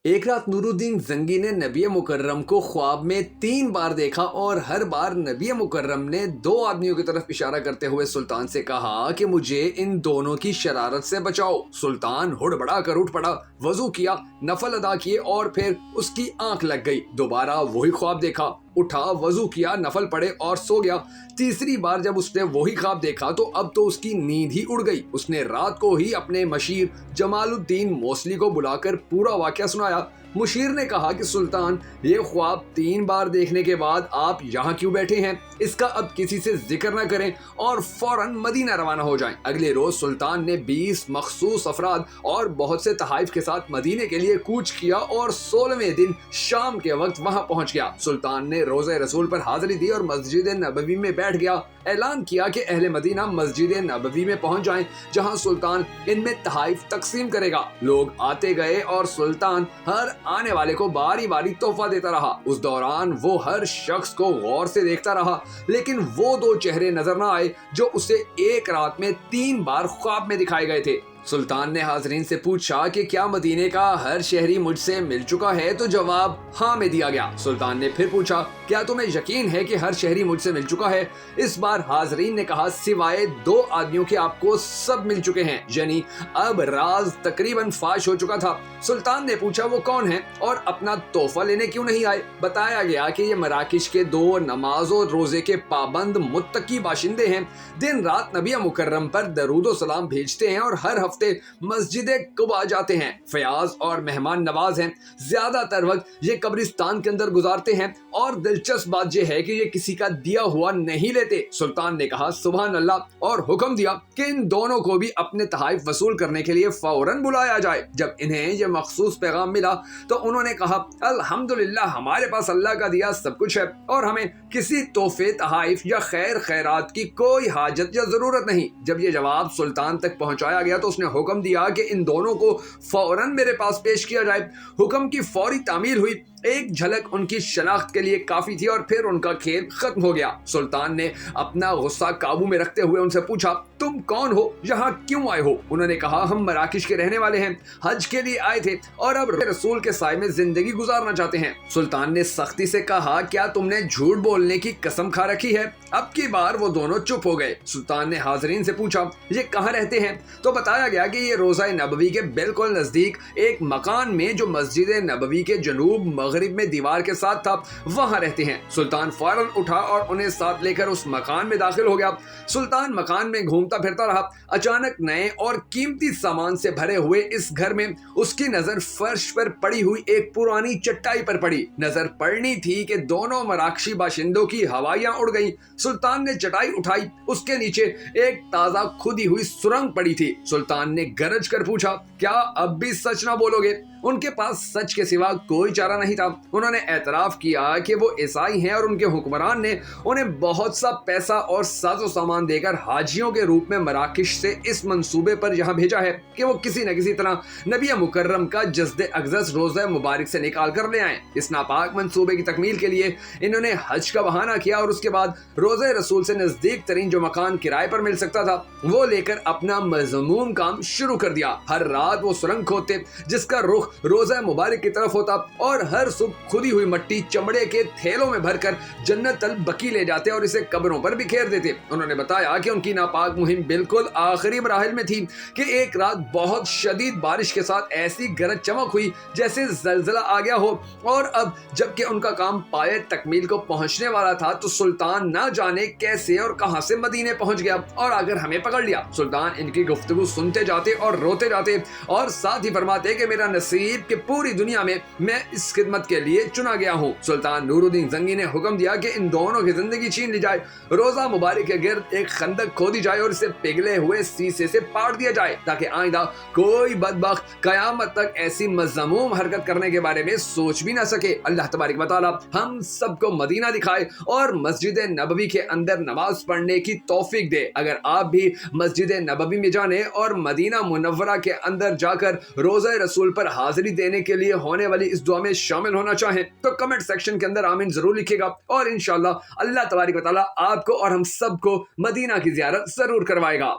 ایک رات نورالدین زنگی نے نبی مکرم کو خواب میں 3 بار دیکھا اور ہر بار نبی مکرم نے 2 آدمیوں کی طرف اشارہ کرتے ہوئے سلطان سے کہا کہ مجھے ان دونوں کی شرارت سے بچاؤ۔ سلطان ہڑبڑا کر اٹھ پڑا، وضو کیا، نفل ادا کیے اور پھر اس کی آنکھ لگ گئی۔ دوبارہ وہی خواب دیکھا، اٹھا، وضو کیا، نفل پڑھے اور سو گیا۔ تیسری بار جب اس نے وہی خواب دیکھا تو اب تو اس کی نیند ہی اڑ گئی۔ اس نے رات کو ہی اپنے مشیر جمال الدین موصلی کو بلا کر پورا واقعہ سنایا۔ مشیر نے کہا کہ سلطان، یہ خواب 3 بار دیکھنے کے بعد آپ یہاں کیوں بیٹھے ہیں؟ اس کا اب کسی سے ذکر نہ کریں اور فوراً مدینہ روانہ ہو جائیں۔ اگلے روز سلطان نے 20 مخصوص افراد اور بہت سے تحائف کے ساتھ مدینے کے لیے کوچ کیا اور 16ویں دن شام کے وقت وہاں پہنچ گیا۔ سلطان نے روضہ رسول پر حاضری دی اور مسجد نبوی میں بیٹھ گیا۔ اعلان کیا کہ اہل مدینہ مسجد نبوی میں پہنچ جائیں، جہاں سلطان ان میں تحائف تقسیم کرے گا۔ لوگ آتے گئے اور سلطان ہر آنے والے کو باری باری تحفہ دیتا رہا۔ اس دوران وہ ہر شخص کو غور سے دیکھتا رہا، لیکن وہ 2 چہرے نظر نہ آئے جو اسے ایک رات میں 3 بار خواب میں دکھائے گئے تھے۔ سلطان نے حاضرین سے پوچھا کہ کیا مدینے کا ہر شہری مجھ سے مل چکا ہے؟ تو جواب ہاں میں دیا گیا۔ سلطان نے پھر پوچھا، کیا تمہیں یقین ہے کہ ہر شہری مجھ سے مل چکا ہے؟ اس بار حاضرین نے کہا، سوائے 2 آدمیوں کے آپ کو سب مل چکے ہیں، یعنی اب راز تقریباً فاش ہو چکا تھا۔ سلطان نے پوچھا، وہ کون ہیں اور اپنا تحفہ لینے کیوں نہیں آئے؟ بتایا گیا کہ یہ مراکش کے 2 نماز و روزے کے پابند متقی باشندے ہیں، دن رات نبی مکرم پر درود و سلام بھیجتے ہیں اور ہر ہفتے مسجد قباء جاتے ہیں، فیاض اور مہمان نواز ہیں، زیادہ تر وقت یہ قبرستان کے اندر گزارتے ہیں اور دلچسپ بات یہ ہے کہ یہ کسی کا دیا ہوا نہیں لیتے۔ سلطان نے کہا سبحان اللہ اور حکم دیا کہ ان دونوں کو بھی اپنے تحائف وصول کرنے کے لیے فوراً بلایا جائے۔ جب انہیں یہ مخصوص پیغام ملا تو انہوں نے کہا الحمدللہ، ہمارے پاس اللہ کا دیا سب کچھ ہے اور ہمیں کسی تحفے، تحائف یا خیر خیرات کی کوئی حاجت یا ضرورت نہیں۔ جب یہ جواب سلطان تک پہنچایا گیا تو اس نے حکم دیا کہ ان دونوں کو فوراً میرے پاس پیش کیا جائے۔ حکم کی فوری تعمیل ہوئی۔ ایک جھلک ان کی شناخت کے لیے کافی تھی اور پھر ان کا کھیل ختم ہو گیا۔ سلطان نے اپنا غصہ قابو میں رکھتے ہوئے ان سے پوچھا، تم کون ہو؟ یہاں کیوں آئے ہو؟ انہوں نے کہا، ہم مراکش کے رہنے والے ہیں، حج کے لیے آئے تھے اور اب رسول کے سائے میں زندگی گزارنا چاہتے ہیں۔ سلطان نے سختی سے کہا، کیا تم نے جھوٹ بولنے کی قسم کھا رکھی ہے؟ اب کی بار وہ دونوں چپ ہو گئے۔ سلطان نے حاضرین سے پوچھا، یہ کہاں رہتے ہیں؟ تو بتایا گیا کہ یہ روضہ نبوی کے بالکل نزدیک ایک مکان میں جو مسجد نبوی کے جنوب مغرب میں دیوار کے ساتھ تھا، وہاں رہتے ہیں۔ سلطان فوراً اٹھا اور انہیں ساتھ لے کر اس مکان میں داخل ہو گیا۔ سلطان مکان میں گھومتا پھرتا رہا۔ اچانک نئے اور قیمتی سامان سے بھرے ہوئے اس گھر میں اس کی نظر فرش پر پڑی ہوئی ایک پرانی چٹائی پر پڑی۔ نظر پڑنی تھی کہ دونوں مراکشی باشندوں کی ہوائیاں اڑ گئیں۔ سلطان نے چٹائی اٹھائی، اس کے نیچے ایک تازہ کھودی ہوئی سرنگ پڑی تھی۔ سلطان نے گرج کر پوچھا، کیا اب بھی سچ نہ بولو گے؟ ان کے پاس سچ کے سوا کوئی چارہ نہیں تھا۔ انہوں نے اعتراف کیا کہ وہ عیسائی ہیں اور ان کے حکمران نے انہیں بہت سا پیسہ اور ساز و سامان دے کر حاجیوں کے روپ میں مراکش سے اس منصوبے پر یہاں بھیجا ہے کہ وہ کسی نہ کسی طرح نبی مکرم کا جسد اقدس روضہ مبارک سے نکال کر لے آئیں۔ اس ناپاک منصوبے کی تکمیل کے لیے انہوں نے حج کا بہانہ کیا اور اس کے بعد روضہ رسول سے نزدیک ترین جو مکان کرائے پر مل سکتا تھا وہ لے کر اپنا مذموم کام شروع کر دیا۔ ہر رات وہ سرنگ کھودتے جس کا رخ روضہ مبارک کی طرف ہوتا اور ہر صبح کھودی ہوئی مٹی چمڑے کے تھیلوں میں بھر کر جنت البقیع لے جاتے اور اسے قبروں پر بکھیر دیتے۔ انہوں نے بتایا کہ ان کی ناپاک مہم بالکل آخری مراحل میں تھی کہ ایک رات بہت شدید بارش کے ساتھ ایسی گرج چمک ہوئی جیسے زلزلہ آ گیا ہو، اور اب جبکہ ان کا کام پائے تکمیل کو پہنچنے والا تھا تو سلطان نہ جانے کیسے اور کہاں سے مدینے پہنچ گیا اور اگر ہمیں پکڑ لیا۔ سلطان ان کی گفتگو سنتے جاتے اور روتے جاتے اور ساتھ ہی فرماتے کہ میرا نصیب کہ پوری دنیا میں اس خدمت کے لیے چنا گیا ہوں۔ سلطان نورالدین زنگی نے حکم دیا کہ ان دونوں کی زندگی چھین لی جائے، روضہ مبارک کے گرد ایک خندق کھودی جائے اور اسے پگھلے ہوئے سیسے سے پاٹ دیا جائے تاکہ آئندہ کوئی بدبخت قیامت تک ایسی مذموم حرکت کرنے کے بارے میں سوچ بھی نہ سکے۔ اللہ تبارک و تعالی ہم سب کو مدینہ دکھائے اور مسجد نبوی کے اندر نماز پڑھنے کی توفیق دے۔ اگر آپ بھی مسجد نبوی میں جانے اور مدینہ منورہ کے اندر جا کر روضہ رسول پر حاضری دینے کے لیے ہونے والی اس دعا میں شامل ہونا چاہیں تو کمنٹ سیکشن کے اندر آمین ضرور لکھیے گا اور انشاءاللہ اللہ تبارک و تعالی آپ کو اور ہم سب کو مدینہ کی زیارت ضرور کروائے گا۔